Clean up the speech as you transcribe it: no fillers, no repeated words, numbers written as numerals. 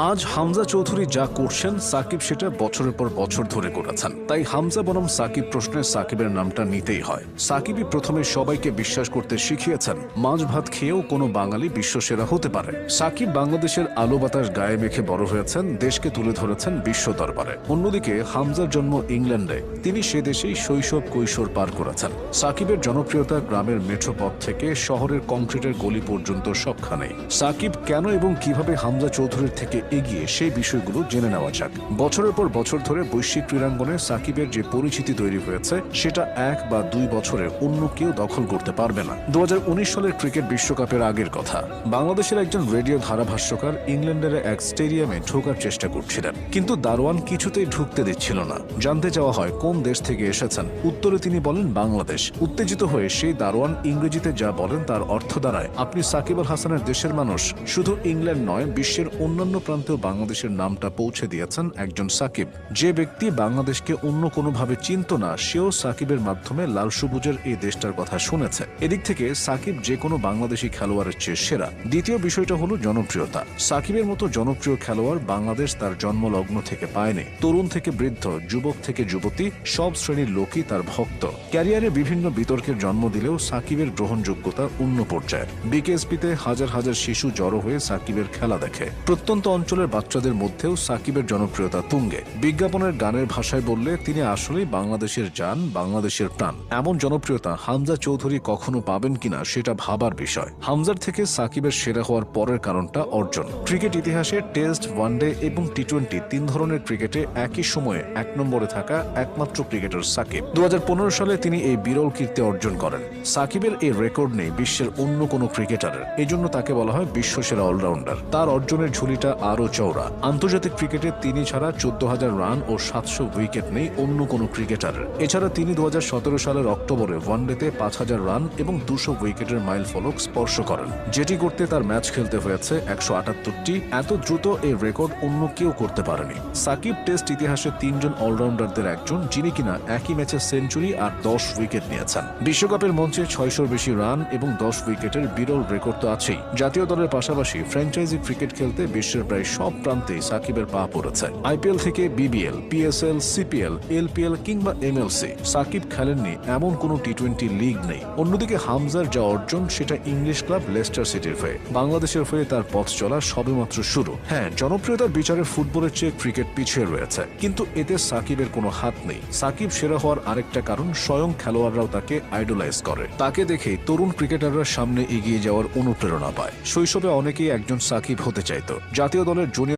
আজ হামজা চৌধুরী যা করছেন সাকিব সেটা বছরের পর বছর ধরে করেছেন। তাই হামজা বনাম সাকিব প্রশ্নে সাকিবের নামটা নিতেই হয়। সাকিবই প্রথমে সবাইকে বিশ্বাস করতে শিখিয়েছেন মাছ ভাত খেয়েও কোনো বাঙালি বিশ্বসেরা হতে পারে। সাকিব বাংলাদেশের আলো বাতাস গায়ে মেখে বড় হয়েছেন, দেশকে তুলে ধরেছেন বিশ্ব দরবারে। অন্যদিকে হামজার জন্ম ইংল্যান্ডে, তিনি সে দেশেই শৈশব কৈশোর পার করেছেন। সাকিবের জনপ্রিয়তা গ্রামের মেঠো পথ থেকে শহরের কংক্রিটের গলি পর্যন্ত সবখানেই। সাকিব কেন এবং কিভাবে হামজা চৌধুরীর থেকে এগিয়ে সেই বিষয়গুলো জেনে নেওয়া যাক। বছরের পর বছর ধরে বৈশ্বিক ক্রীড়াঙ্গনে সাকিবের যে পরিচিতি তৈরি হয়েছে সেটা 1 বা 2 বছরে অন্য কেউ দখল করতে পারবে না। 2019 সালের ক্রিকেট বিশ্বকাপের আগের কথা। বাংলাদেশের একজন রেডিও ধারাভাষ্যকার ইংল্যান্ডের এক স্টেডিয়ামে ঢোকার চেষ্টা করছিলেন, কিন্তু দারোয়ান কিছুতেই ঢুকতে দিচ্ছিল না। জানতে চাওয়া হয় কোন দেশ থেকে এসেছেন, উত্তরে তিনি বলেন বাংলাদেশ। উত্তেজিত হয়ে সেই দারোয়ান ইংরেজিতে যা বলেন তার অর্থ দাঁড়ায়, আপনি সাকিব আল হাসানের দেশের মানুষ। শুধু ইংল্যান্ড নয়, বিশ্বের অন্যান্য প্রান্তেও বাংলাদেশের নামটা পৌঁছে দিয়েছেন একজন সাকিব। যে ব্যক্তি বাংলাদেশকে অন্য কোনোভাবে চিনত না, সেও সাকিবের মাধ্যমে লাল সবুজের এই দেশটার কথা শুনেছে। এদিক থেকে সাকিব যে কোনো বাংলাদেশি খেলোয়াড়ের চেয়ে সেরা। দ্বিতীয় বিষয়টা হলো জনপ্রিয়তা। সাকিবের মতো জনপ্রিয় খেলোয়াড় বাংলাদেশ তার জন্মলগ্ন থেকে পায়নি। তরুণ থেকে বৃদ্ধ, যুবক থেকে যুবতী, সব শ্রেণীর লোকই তার ভক্ত। ক্যারিয়ারে বিভিন্ন বিতর্কের জন্ম দিলেও সাকিবের গ্রহণযোগ্যতা অন্য পর্যায়ে। বিকেএসপিতে হাজার হাজার শিশু জড়ো হয়ে সাকিবের খেলা দেখে। প্রত্যন্ত অঞ্চলের বাচ্চাদের মধ্যেও সাকিবের জনপ্রিয়তা তুঙ্গে। বিজ্ঞাপনের গানের ভাষায় বললে তিনি আসলেই বাংলাদেশের জান, বাংলাদেশের প্রাণ। এমন জনপ্রিয়তা হামজা চৌধুরী কখনো পাবেন কিনা সেটা ভাবার বিষয়। হামজার থেকে সাকিবের সেরা হওয়ার পরের কারণটা অর্জন। ক্রিকেট ইতিহাসে টেস্ট, ওয়ানডে এবং টি-20 তিন ধরনের ক্রিকেটে একই সময়ে 1 নম্বরে থাকা একমাত্র ক্রিকেটার সাকিব। 2015 সালে তিনি এই বিরল কীর্তি অর্জন করেন। সাকিবের এই রেকর্ড নেই বিশ্বের অন্য কোনো ক্রিকেটারের। এজন্য তাকে বলা হয় বিশ্বসেরা অলরাউন্ডার। তার অর্জনের ঝুলিটা আরও চওড়া। আন্তর্জাতিক ক্রিকেটে তিনি ছাড়া 14,000 রান ও 700 উইকেট নেই অন্য কোনো ক্রিকেটারের। এছাড়া তিনি 2017 সালের অক্টোবরে ওয়ানডেতে 5,000 রান এবং 200 উইকেটের মাইল ফলক স্পর্শ করেন, যেটি করতে তার ম্যাচ খেলতে হয়েছে 178টি। এত দ্রুত এই রেকর্ড অন্য কেউ করতে পারেনি। সাকিব টেস্ট ইতিহাসে 3 জন অলরাউন্ডারদের একজন, যিনি কিনা একই ম্যাচে সেঞ্চুরি আর 10 উইকেট নিয়েছেন। বিশ্বকাপের মঞ্চে 600-র বেশি রান এবং 10 উইকেটের বিরল রেকর্ড তো আছেই। জাতীয় দলের পাশাপাশি ফ্র্যাঞ্চাইজি ক্রিকেট খেলতে বিশ্বের প্রায় সব প্রান্তেই সাকিবের পা পড়েছে। আইপিএল থেকে বিবিএল, পিএসএল, সিপিএল, এলপিএল কিংবা এমএলসি, সাকিব খেলেননি এমন কোনো টি-20 লিগ নেই। অন্যদিকে হামজার যা অর্জন সেটা ইংলিশ ক্লাব লেস্টার সিটির হয়ে। বাংলাদেশের হয়ে তার পথ চলা সবেমাত্র শুরু। হ্যাঁ, জনপ্রিয়তার বিচারে ফুটবলের চেয়ে ক্রিকেট পিছিয়ে রয়েছে, কিন্তু এতে সাকিবের কোনো হাত নেই। সাকিব সেরা হওয়ার আরেকটা কারণ, স্বয়ং খেলোয়াড়রাও তাকে আইডলাইজ করে। তাকে দেখেই তরুণ ক্রিকেটাররা সামনে এগিয়ে যাওয়ার অনুপ্রেরণা পায়। শৈশবে অনেকেই একজন সাকিব হতে চাইত। জাতীয় দলের জুনিয়র